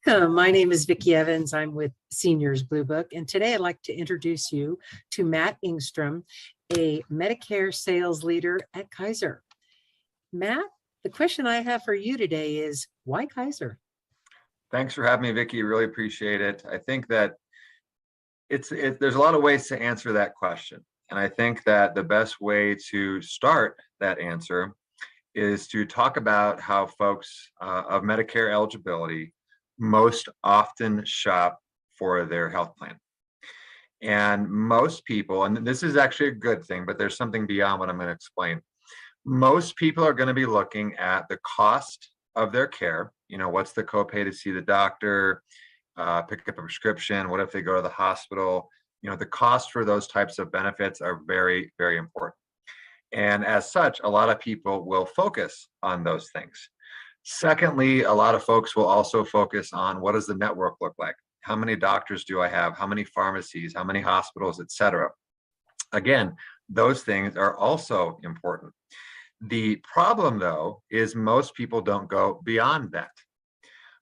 Welcome. My name is Vicki Evans. I'm with Seniors Blue Book, and today I'd like to introduce you to Matt Engstrom, a Medicare sales leader at Kaiser. Matt, the question I have for you today is, why Kaiser? Thanks for having me, Vicki. Really appreciate it. I think that there's a lot of ways to answer that question. And I think that the best way to start that answer is to talk about how folks of Medicare eligibility most often shop for their health plan. And most people, and this is actually a good thing, but there's something beyond what I'm going to explain. Most people are going to be looking at the cost of their care. You know, what's the copay to see the doctor, pick up a prescription? What if they go to the hospital? You know, the cost for those types of benefits are very, very important. And as such, a lot of people will focus on those things. Secondly, a lot of folks will also focus on what does the network look like? How many doctors do I have? How many pharmacies? How many hospitals, et cetera? Again, those things are also important. The problem, though, is most people don't go beyond that.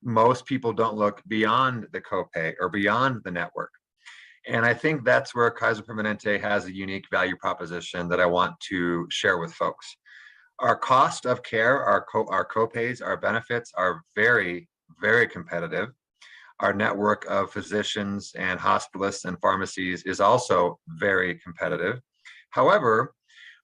Most people don't look beyond the copay or beyond the network. And I think that's where Kaiser Permanente has a unique value proposition that I want to share with folks. Our cost of care, our copays, our benefits are very, very competitive. Our network of physicians and hospitalists and pharmacies is also very competitive. However,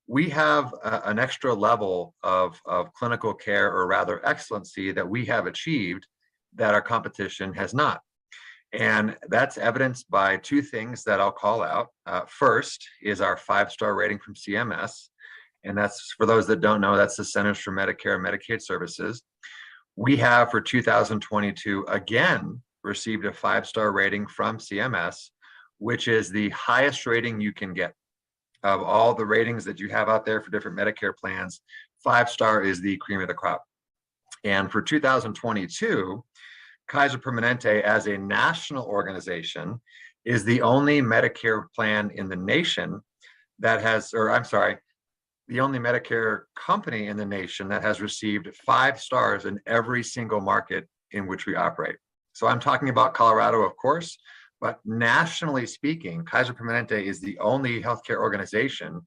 we have an extra level of clinical care, or rather excellency, that we have achieved that our competition has not. And that's evidenced by two things that I'll call out. First is our 5-star rating from CMS. And that's, for those that don't know, that's the Centers for Medicare and Medicaid Services. We have, for 2022, again, received a 5-star rating from CMS, which is the highest rating you can get. Of all the ratings that you have out there for different Medicare plans, 5-star is the cream of the crop. And for 2022, Kaiser Permanente, as a national organization, is the only Medicare plan in the nation that has, the only Medicare company in the nation that has received 5 stars in every single market in which we operate. So I'm talking about Colorado, of course, but nationally speaking, Kaiser Permanente is the only healthcare organization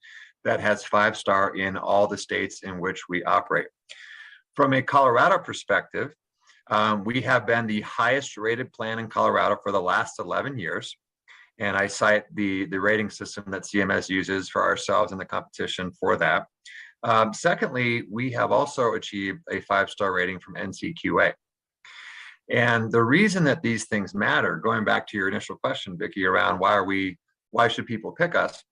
that has 5-star in all the states in which we operate. From a Colorado perspective, we have been the highest rated plan in Colorado for the last 11 years. And I cite the rating system that CMS uses for ourselves in the competition for that. Secondly, we have also achieved a 5-star rating from NCQA. And the reason that these things matter, going back to your initial question, Vicki, around why should people pick us?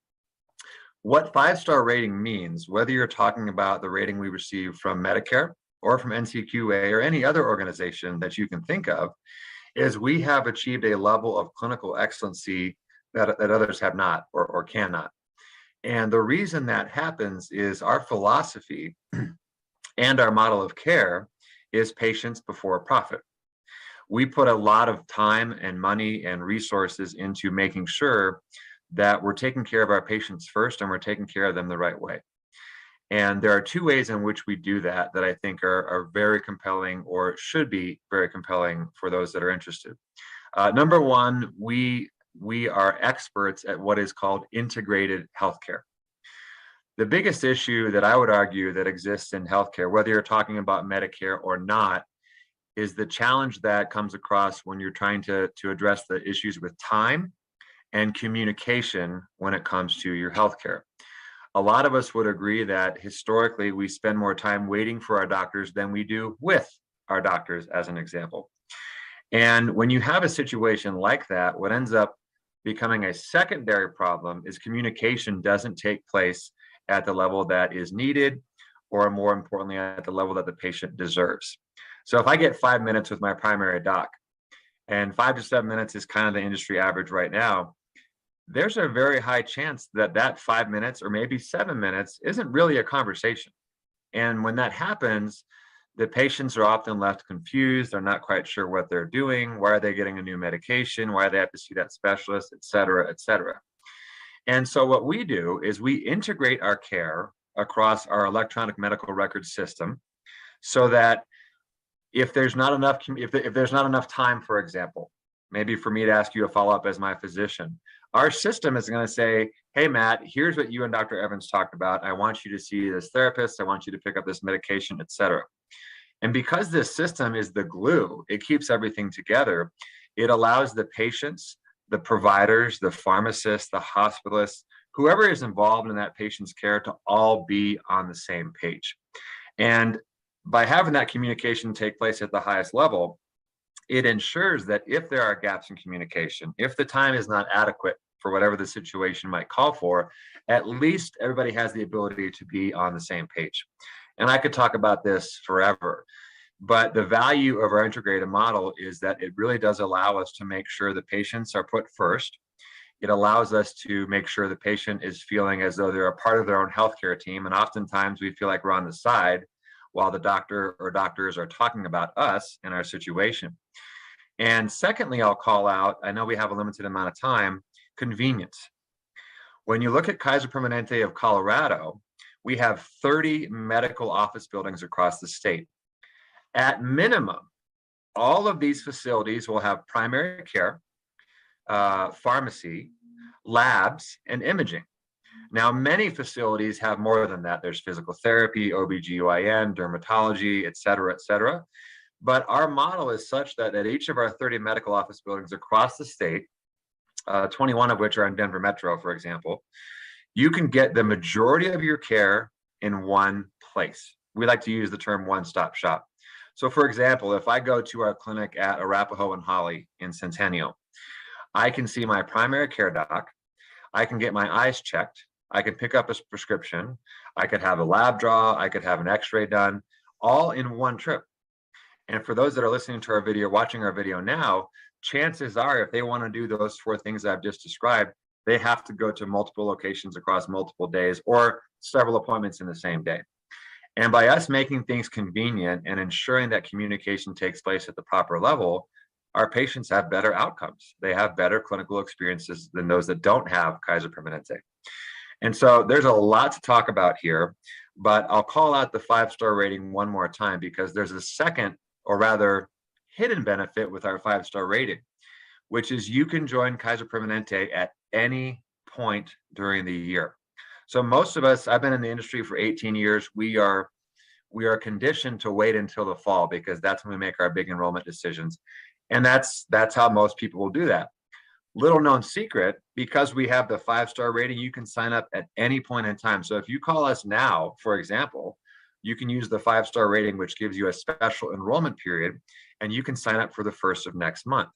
What 5-star rating means, whether you're talking about the rating we receive from Medicare or from NCQA or any other organization that you can think of, is we have achieved a level of clinical excellency that others have not or cannot. And the reason that happens is our philosophy and our model of care is patients before profit. We put a lot of time and money and resources into making sure that we're taking care of our patients first and we're taking care of them the right way. And there are two ways in which we do that I think are very compelling, or should be very compelling for those that are interested. Number one, we are experts at what is called integrated healthcare. The biggest issue that I would argue that exists in healthcare, whether you're talking about Medicare or not, is the challenge that comes across when you're trying to address the issues with time and communication when it comes to your healthcare. A lot of us would agree that historically we spend more time waiting for our doctors than we do with our doctors, as an example. And when you have a situation like that, what ends up becoming a secondary problem is communication doesn't take place at the level that is needed, or more importantly, at the level that the patient deserves. So if I get 5 minutes with my primary doc, and 5 to 7 minutes is kind of the industry average right now, there's a very high chance that 5 minutes or maybe 7 minutes isn't really a conversation. And when that happens, the patients are often left confused. They're not quite sure what they're doing. Why are they getting a new medication? Why do they have to see that specialist, et cetera, et cetera. And so what we do is we integrate our care across our electronic medical record system so that If there's not enough, if there's not enough time, for example, maybe for me to ask you a follow-up as my physician, our system is going to say, hey, Matt, here's what you and Dr. Evans talked about. I want you to see this therapist. I want you to pick up this medication, et cetera. And because this system is the glue, it keeps everything together. It allows the patients, the providers, the pharmacists, the hospitalists, whoever is involved in that patient's care to all be on the same page. And by having that communication take place at the highest level, it ensures that if there are gaps in communication, if the time is not adequate for whatever the situation might call for, at least everybody has the ability to be on the same page. And I could talk about this forever, but the value of our integrated model is that it really does allow us to make sure the patients are put first. It allows us to make sure the patient is feeling as though they're a part of their own healthcare team. And oftentimes we feel like we're on the side while the doctor or doctors are talking about us and our situation. And secondly, I'll call out, I know we have a limited amount of time, convenience. When you look at Kaiser Permanente of Colorado, we have 30 medical office buildings across the state. At minimum, all of these facilities will have primary care, pharmacy, labs, and imaging. Now, many facilities have more than that. There's physical therapy, OBGYN, dermatology, et cetera, et cetera. But our model is such that at each of our 30 medical office buildings across the state, 21 of which are in Denver Metro, for example, you can get the majority of your care in one place. We like to use the term one-stop shop. So for example, if I go to our clinic at Arapahoe and Holly in Centennial, I can see my primary care doc, I can get my eyes checked, I can pick up a prescription, I could have a lab draw, I could have an x-ray done, all in one trip. And for those that are listening to our video, watching our video now, chances are if they want to do those 4 things I've just described, they have to go to multiple locations across multiple days or several appointments in the same day. And by us making things convenient and ensuring that communication takes place at the proper level, our patients have better outcomes. They have better clinical experiences than those that don't have Kaiser Permanente. And so there's a lot to talk about here, but I'll call out the 5-star rating one more time because there's a second, or rather hidden benefit with our 5-star rating, which is you can join Kaiser Permanente at any point during the year. So most of us, I've been in the industry for 18 years. We are conditioned to wait until the fall because that's when we make our big enrollment decisions. And that's how most people will do that. Little known secret, because we have the 5-star rating, you can sign up at any point in time. So if you call us now, for example, you can use the 5-star rating, which gives you a special enrollment period, and you can sign up for the 1st of next month.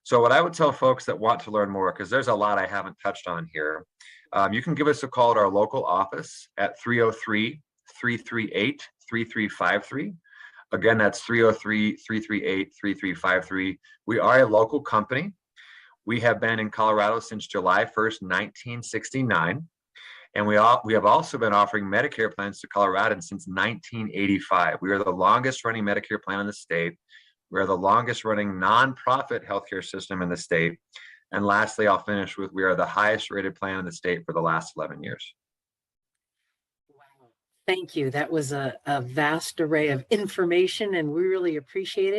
So what I would tell folks that want to learn more, because there's a lot I haven't touched on here, you can give us a call at our local office at 303-338-3353. Again, that's 303-338-3353. We are a local company. We have been in Colorado since July 1st, 1969. And we have also been offering Medicare plans to Coloradans since 1985. We are the longest running Medicare plan in the state. We are the longest running nonprofit healthcare system in the state. And lastly, I'll finish with, we are the highest rated plan in the state for the last 11 years. Wow. Thank you. That was a vast array of information, and we really appreciate it.